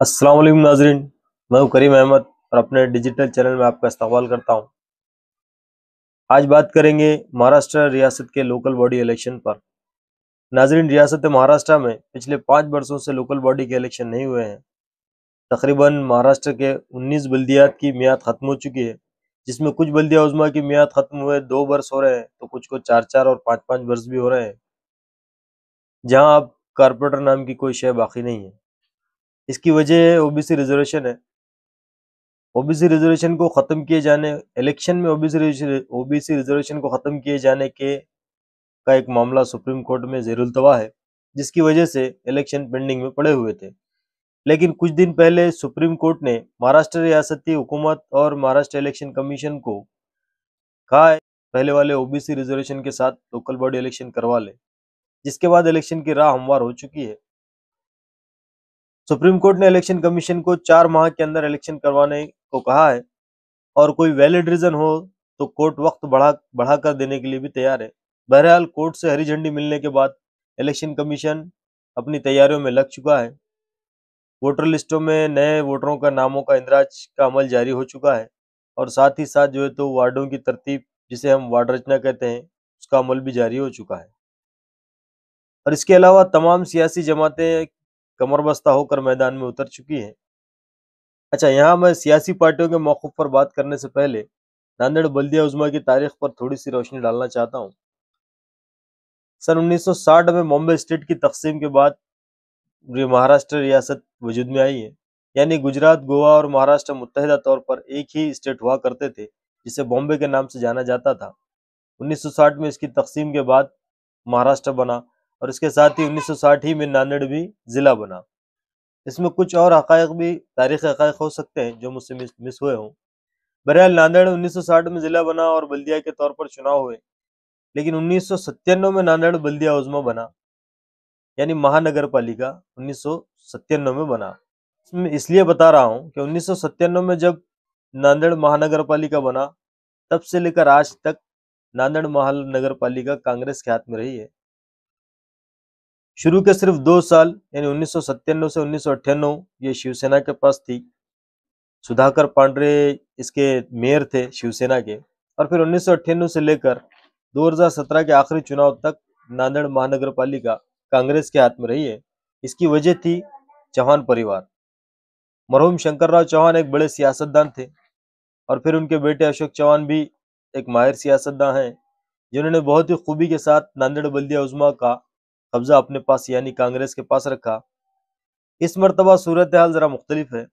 अस्सलाम वालेकुम नाजरीन। मैं हूं करीम अहमद और अपने डिजिटल चैनल में आपका इस्तकबाल करता हूं। आज बात करेंगे महाराष्ट्र रियासत के लोकल बॉडी इलेक्शन पर। नाजरीन, रियासत महाराष्ट्र में पिछले 5 वर्षों से लोकल बॉडी के इलेक्शन नहीं हुए हैं। तकरीबन महाराष्ट्र के 19 बल्दियात की मियाद खत्म हो चुकी है, जिसमें कुछ बल्दिया उज़्मा की मियाद खत्म हुए 2 वर्ष हो रहे हैं, तो कुछ को 4-4 और 5-5 वर्ष भी हो रहे हैं, जहां अब कारपोरेटर नाम की कोई शय बाकी नहीं है। इसकी वजह ओबीसी रिजर्वेशन है। ओबीसी रिजर्वेशन को खत्म किए जाने इलेक्शन में ओबीसी रिजर्वेशन को खत्म किए जाने के का एक मामला सुप्रीम कोर्ट में ज़ेरुल तवा है, जिसकी वजह से इलेक्शन पेंडिंग में पड़े हुए थे। लेकिन कुछ दिन पहले सुप्रीम कोर्ट ने महाराष्ट्र रियासती हुकूमत और महाराष्ट्र इलेक्शन कमीशन को कहा है पहले वाले ओबीसी रिजर्वेशन के साथ लोकल बॉडी इलेक्शन करवा ले, जिसके बाद इलेक्शन की राह हमवार हो चुकी है। सुप्रीम कोर्ट ने इलेक्शन कमीशन को 4 माह के अंदर इलेक्शन करवाने को कहा है, और कोई वैलिड रीजन हो तो कोर्ट वक्त बढ़ाकर देने के लिए भी तैयार है। बहरहाल, कोर्ट से हरी झंडी मिलने के बाद इलेक्शन कमीशन अपनी तैयारियों में लग चुका है। वोटर लिस्टों में नए वोटरों का नामों का इंदराज का अमल जारी हो चुका है, और साथ ही साथ जो है तो वार्डों की तरतीब, जिसे हम वार्ड रचना कहते हैं, उसका अमल भी जारी हो चुका है। और इसके अलावा तमाम सियासी जमातें कमरबस्ता होकर मैदान में उतर चुकी हैं। अच्छा, यहाँ मैं सियासी पार्टियों के मौक़िफ़ पर बात करने से पहले नांदेड़ बल्दिया उज़्मा की तारीख पर थोड़ी सी रोशनी डालना चाहता हूँ। सन 1960 में बॉम्बे स्टेट की तकसीम के बाद महाराष्ट्र रियासत वजूद में आई है। यानी गुजरात, गोवा और महाराष्ट्र मुत्तहिदा तौर पर एक ही स्टेट हुआ करते थे, जिसे बॉम्बे के नाम से जाना जाता था। 1960 में इसकी तकसीम के बाद महाराष्ट्र बना, और इसके साथ ही 1960 ही में नांदेड़ भी ज़िला बना। इसमें कुछ और हक़ाइक़ भी, तारीख़ी हक़ाइक़ हो सकते हैं जो मुझसे मिस हुए हों। बहरहाल, नांदेड़ 1960 में ज़िला बना और बल्दिया के तौर पर चुनाव हुए, लेकिन 1997 में नांदेड़ बल्दिया उज़्मा बना, यानी महानगर पालिका 1997 में बना। इसमें इसलिए बता रहा हूँ कि 1997 में जब नांदेड़ महानगर पालिका बना, तब से लेकर आज तक नांदेड़ महानगर पालिका कांग्रेस के हाथ में रही है। शुरू के सिर्फ 2 साल यानी 1997 से 1998 ये शिवसेना के पास थी। सुधाकर पांडरे इसके मेयर थे शिवसेना के, और फिर 1998 से लेकर 2017 के आखिरी चुनाव तक नांदेड़ महानगर पालिका कांग्रेस के हाथ में रही है। इसकी वजह थी चौहान परिवार। मरहूम शंकरराव चौहान एक बड़े सियासतदान थे, और फिर उनके बेटे अशोक चौहान भी एक माहिर सियासतदान हैं, जिन्होंने बहुत ही खूबी के साथ नांदेड़ बल्दिया उज़्मा का कब्जा अपने पास यानी कांग्रेस के पास रखा। इस मर्तबा सूरत हाल जरा मुख्तलिफ है।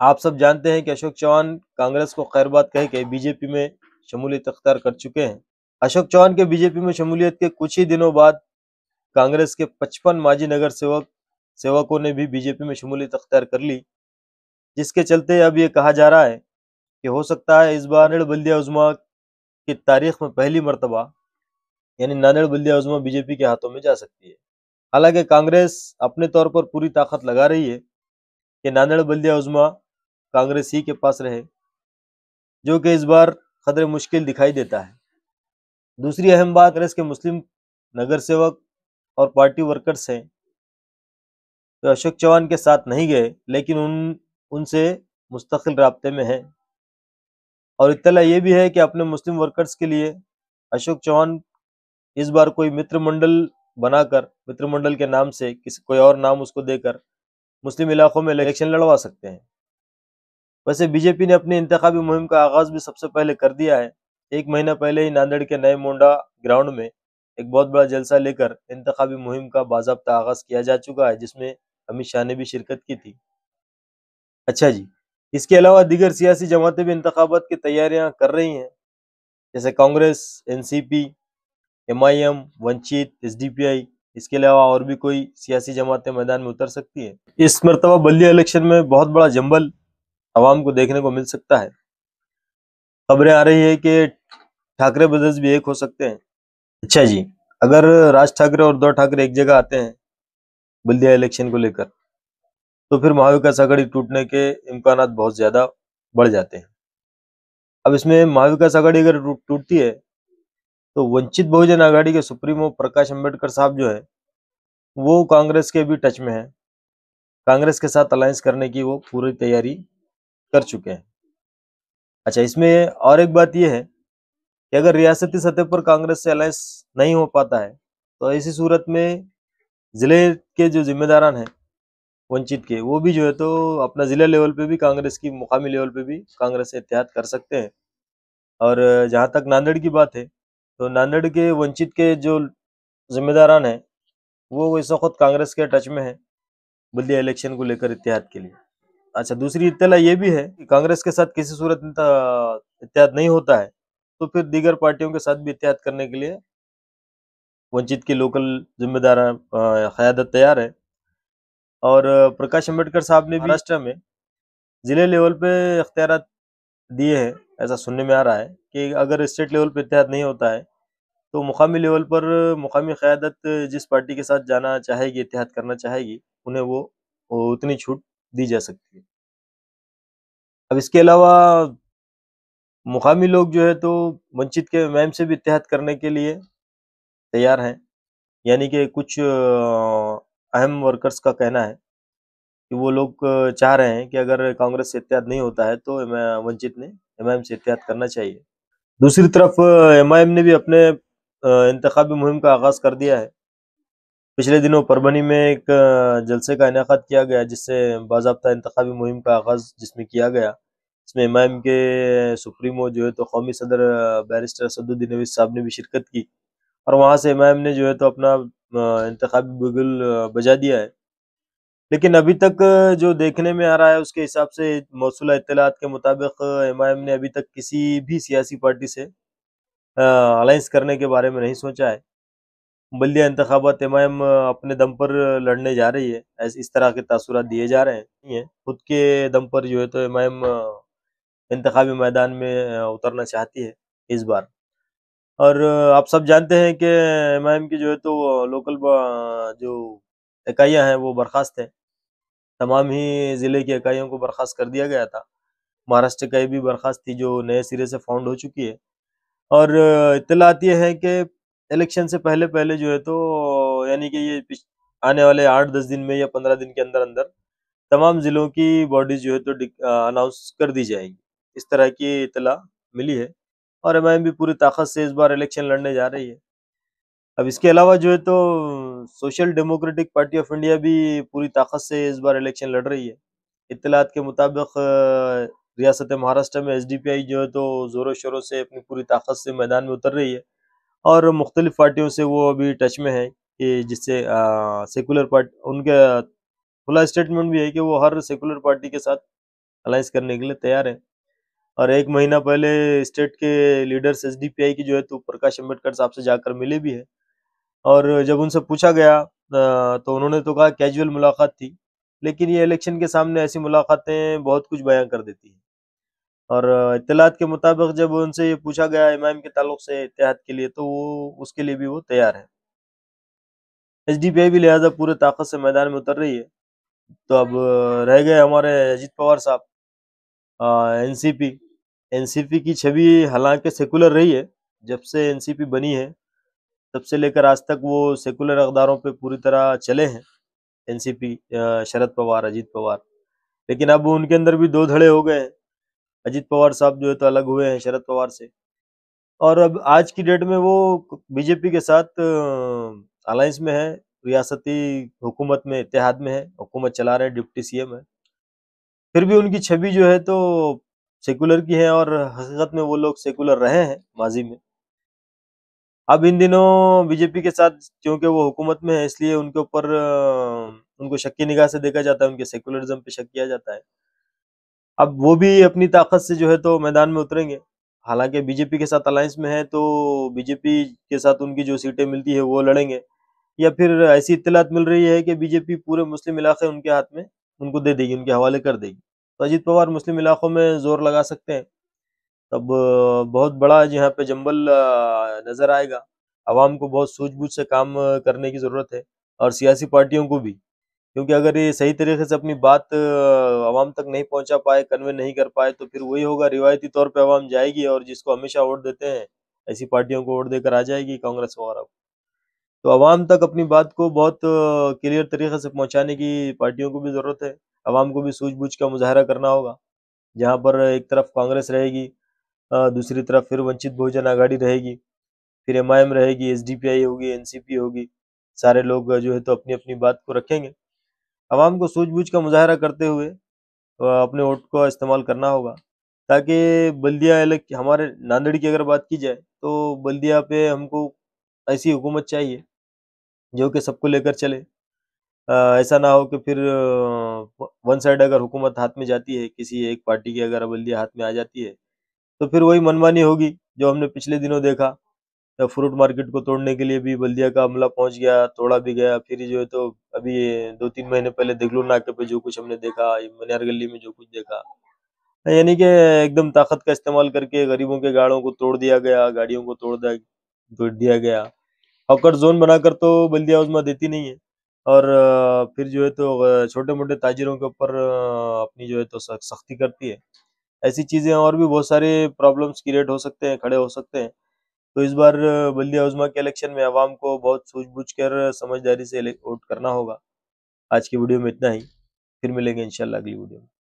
आप सब जानते हैं कि अशोक चौहान कांग्रेस को खैर बात कह के बीजेपी में शमूलियत अख्तियार कर चुके हैं। अशोक चौहान के बीजेपी में शमूलियत के कुछ ही दिनों बाद कांग्रेस के 55 माजी नगर सेवकों ने भी बीजेपी में शमूलियत अख्तियार कर ली, जिसके चलते अब ये कहा जा रहा है कि हो सकता है इस बार नांदेड़ बल्दिया उज़्मा की तारीख में पहली मर्तबा यानी नांदेड़ बल्दिया उज़्मा बीजेपी के हाथों में जा सकती है। हालांकि कांग्रेस अपने तौर पर पूरी ताकत लगा रही है कि नांदेड़ बल्दिया उज़्मा कांग्रेस ही के पास रहे, जो कि इस बार कदरे मुश्किल दिखाई देता है। दूसरी अहम बात, कांग्रेस के मुस्लिम नगर सेवक और पार्टी वर्कर्स हैं जो अशोक चौहान के साथ नहीं गए, लेकिन उनसे मुस्तकिल राब्ते में हैं। और इत्तला ये भी है कि अपने मुस्लिम वर्कर्स के लिए अशोक चौहान इस बार कोई मित्र मंडल बनाकर, मित्र मंडल के नाम से किसी कोई और नाम उसको देकर मुस्लिम इलाकों में इलेक्शन लड़वा सकते हैं। वैसे बीजेपी ने अपनी इंतखाबी मुहिम का आगाज भी सबसे पहले कर दिया है। 1 महीना पहले ही नांदेड़ के नए मोंडा ग्राउंड में एक बहुत बड़ा जलसा लेकर इंतखाबी मुहिम का बाज़ाब्ता आगाज किया जा चुका है, जिसमें अमित शाह ने भी शिरकत की थी। अच्छा जी, इसके अलावा दीगर सियासी जमातें भी इंतखाबात की तैयारियां कर रही हैं, जैसे कांग्रेस, एनसीपी, एमआईएम, वंचित, एसडीपीआई। इसके अलावा और भी कोई सियासी जमातें मैदान में उतर सकती है। इस मरतबा बल्दिया इलेक्शन में बहुत बड़ा जंबल आवाम को देखने को मिल सकता है। खबरें आ रही है कि ठाकरे ब्रदर्स भी एक हो सकते हैं। अच्छा जी, अगर राज ठाकरे और उद्धव ठाकरे एक जगह आते हैं बल्दिया इलेक्शन को लेकर, तो फिर महाविकास आघाड़ी टूटने के इम्कानात बहुत ज्यादा बढ़ जाते हैं। अब इसमें महाविकास आघाड़ी अगर टूटती है, तो वंचित बहुजन आघाड़ी के सुप्रीमो प्रकाश अंबेडकर साहब जो है, वो कांग्रेस के भी टच में है। कांग्रेस के साथ अलायंस करने की वो पूरी तैयारी कर चुके हैं। अच्छा, इसमें और एक बात ये है कि अगर रियासती सतह पर कांग्रेस से अलायंस नहीं हो पाता है, तो ऐसी सूरत में जिले के जो जिम्मेदारान हैं वंचित के, वो भी जो है तो अपना जिला लेवल पे भी कांग्रेस की, मुकामी लेवल पे भी कांग्रेस से इत्तेहाद कर सकते हैं। और जहाँ तक नांदेड़ की बात है, तो नांदेड़ के वंचित के जो जिम्मेदारान हैं वो इस वक्त कांग्रेस के टच में है बल्दिया इलेक्शन को लेकर इत्तेहाद के लिए। अच्छा, दूसरी इत्तला ये भी है कि कांग्रेस के साथ किसी सूरत में इत्तेहाद नहीं होता है, तो फिर दीगर पार्टियों के साथ भी इत्तेहाद करने के लिए वंचित के लोकल जिम्मेदार क़यादत तैयार है। और प्रकाश अंबेडकर साहब ने भी महाराष्ट्र में जिले लेवल पे इख्तियारात दिए हैं। ऐसा सुनने में आ रहा है कि अगर स्टेट लेवल पे इत्तेहाद नहीं होता है, तो मुकामी लेवल पर मुकामी क़यादत जिस पार्टी के साथ जाना चाहेगी, इत्तेहाद करना चाहेगी, उन्हें वो उतनी छूट दी जा सकती है। अब इसके अलावा मुकामी लोग जो है तो वंचित के मैम से भी इत्तेहाद करने के लिए तैयार हैं। यानी कि कुछ अहम वर्कर्स का कहना है कि वो लोग चाह रहे हैं कि अगर कांग्रेस से इत्तेहाद नहीं होता है तो वंचित ने एमआईएम से इत्तेहाद करना चाहिए। दूसरी तरफ एमआईएम ने भी अपने इंतखाबी मुहिम का आगाज कर दिया है। पिछले दिनों परभनी में एक जलसे का इनेकाद किया गया, जिससे बाज़ाब्ता इंतखाबी मुहिम का आगाज जिसमें किया गया। इसमें एमआईएम के सुप्रीमो जो है तो कौमी सदर बैरिस्टर असदुद्दीन अवीस साहब ने भी शिरकत की, और वहाँ से एमआईएम ने जो है तो अपना इंतखाबी बिगुल बजा दिया है। लेकिन अभी तक जो देखने में आ रहा है उसके हिसाब से, मौसूला इत्तलात के मुताबिक एमआईएम ने अभी तक किसी भी सियासी पार्टी से अलायंस करने के बारे में नहीं सोचा है। बल्दिया इंतखाबात एमआईएम अपने दम पर लड़ने जा रही है, ऐसे इस तरह के तासुरात दिए जा रहे हैं। नहीं है, खुद के दम पर जो है तो एमआईएम इंतखाबी मैदान में उतरना चाहती है इस बार। और आप सब जानते हैं कि एमआईएम की जो है तो लोकल जो इकाइयाँ हैं वो बर्खास्त हैं। तमाम ही ज़िले की इकाइयों को बर्खास्त कर दिया गया था। महाराष्ट्र इकाई भी बर्खास्त थी, जो नए सिरे से फाउंड हो चुकी है। और इत्तलात ये है कि इलेक्शन से पहले-पहले जो है तो यानी कि ये आने वाले 8-10 दिन में या 15 दिन के अंदर-अंदर तमाम ज़िलों की बॉडीज़ जो है तो अनाउंस कर दी जाएगी। इस तरह की इत्तला मिली है, और एमआईएम भी पूरी ताकत से इस बार इलेक्शन लड़ने जा रही है। अब इसके अलावा जो है तो social democratic party of India भी पूरी ताकत से इस बार इलेक्शन लड़ रही है। इत्तलात के मुताबिक रियासत महाराष्ट्र में एसडीपीआई जो है तो ज़ोरों शोरों से अपनी पूरी ताकत से मैदान में उतर रही है, और मुख्तलिफ पार्टियों से वो अभी टच में है कि जिससे सेकुलर पार्टी, उनका खुला स्टेटमेंट भी है कि वो हर सेकुलर पार्टी के साथ अलायंस करने के लिए तैयार है। और एक महीना पहले स्टेट के लीडर्स एसडीपीआई की जो है तो प्रकाश अंबेडकर साहब से जाकर मिले भी है। और जब उनसे पूछा गया तो उन्होंने तो कहा कैजुअल मुलाकात थी, लेकिन ये इलेक्शन के सामने ऐसी मुलाकातें बहुत कुछ बयां कर देती हैं। और इत्तलात के मुताबिक जब उनसे ये पूछा गया इमाम के ताल्लुक से इत्तेहाद के लिए, तो वो उसके लिए भी वो तैयार है। एसडीपीआई भी लिहाजा पूरे ताकत से मैदान में उतर रही है। तो अब रह गए हमारे अजीत पवार साहब, एनसीपी। एनसीपी की छवि हालांकि सेकुलर रही है, जब से एनसीपी बनी है तब से लेकर आज तक वो सेकुलर अक़दारों पे पूरी तरह चले हैं। एनसीपी, शरद पवार, अजीत पवार। लेकिन अब उनके अंदर भी दो धड़े हो गए हैं। अजीत पवार साहब जो है तो अलग हुए हैं शरद पवार से, और अब आज की डेट में वो बीजेपी के साथ अलायंस में है, रियासती हुकूमत में इत्तेहाद में है, हुकूमत चला रहे हैं, डिप्टी सीएम है। फिर भी उनकी छवि जो है तो सेकुलर की है, और हकीकत में वो लोग सेकुलर रहे हैं माजी में। अब इन दिनों बीजेपी के साथ क्योंकि वो हुकूमत में है, इसलिए उनके ऊपर उनको शक की निगाह से देखा जाता है, उनके सेकुलरिज्म पे शक किया जाता है। अब वो भी अपनी ताकत से जो है तो मैदान में उतरेंगे। हालांकि बीजेपी के साथ अलायंस में है, तो बीजेपी के साथ उनकी जो सीटें मिलती है वो लड़ेंगे, या फिर ऐसी इत्तलात मिल रही है कि बीजेपी पूरे मुस्लिम इलाके उनके हाथ में उनको दे देगी, उनके हवाले कर देगी। तो अजीत पवार मुस्लिम इलाकों में जोर लगा सकते हैं। तब बहुत बड़ा यहाँ पे जंबल नजर आएगा। आवाम को बहुत सूझबूझ से काम करने की ज़रूरत है, और सियासी पार्टियों को भी, क्योंकि अगर ये सही तरीके से अपनी बात आवाम तक नहीं पहुंचा पाए, कन्वे नहीं कर पाए, तो फिर वही होगा, रिवायती तौर पे आवाम जाएगी और जिसको हमेशा वोट देते हैं ऐसी पार्टियों को वोट देकर आ जाएगी, कांग्रेस वगैरह को। तो आवाम तक अपनी बात को बहुत क्लियर तरीके से पहुंचाने की पार्टियों को भी ज़रूरत है। आवाम को भी सूझबूझ का मुजाहरा करना होगा। जहाँ पर एक तरफ कांग्रेस रहेगी, दूसरी तरफ फिर वंचित बहुजन आघाड़ी रहेगी, फिर एमआईएम रहेगी, एसडीपीआई होगी, एनसीपी होगी। सारे लोग जो है तो अपनी अपनी बात को रखेंगे। आवाम को सूझबूझ का मुजाहरा करते हुए अपने वोट का इस्तेमाल करना होगा, ताकि बल्दिया हमारे नांदेड़ की अगर बात की जाए तो बल्दिया पे हमको ऐसी हुकूमत चाहिए जो कि सबको लेकर चले। ऐसा ना हो कि फिर वन साइड अगर हुकूमत हाथ में जाती है, किसी एक पार्टी की अगर बल्दिया हाथ में आ जाती है, तो फिर वही मनमानी होगी जो हमने पिछले दिनों देखा। फ्रूट मार्केट को तोड़ने के लिए भी बल्दिया का अमला पहुंच गया, तोड़ा भी गया। फिर जो है तो अभी 2-3 महीने पहले देगलूर नाके पे जो कुछ हमने देखा, ये मनियार गली में जो कुछ देखा, यानी कि एकदम ताकत का इस्तेमाल करके गरीबों के गाड़ों को तोड़ दिया गया, गाड़ियों को तोड़ दिया गया। हॉकर जोन बनाकर तो बल्दिया उजमा देती नहीं है। और फिर जो है तो छोटे मोटे ताजिरों के ऊपर अपनी जो है तो सख्ती करती है। ऐसी चीजें और भी बहुत सारे प्रॉब्लम्स क्रिएट हो सकते हैं, खड़े हो सकते हैं। तो इस बार बल्दिया उजमा के इलेक्शन में आवाम को बहुत सूझबूझ कर समझदारी से वोट करना होगा। आज की वीडियो में इतना ही। फिर मिलेंगे इंशाल्लाह अगली वीडियो में।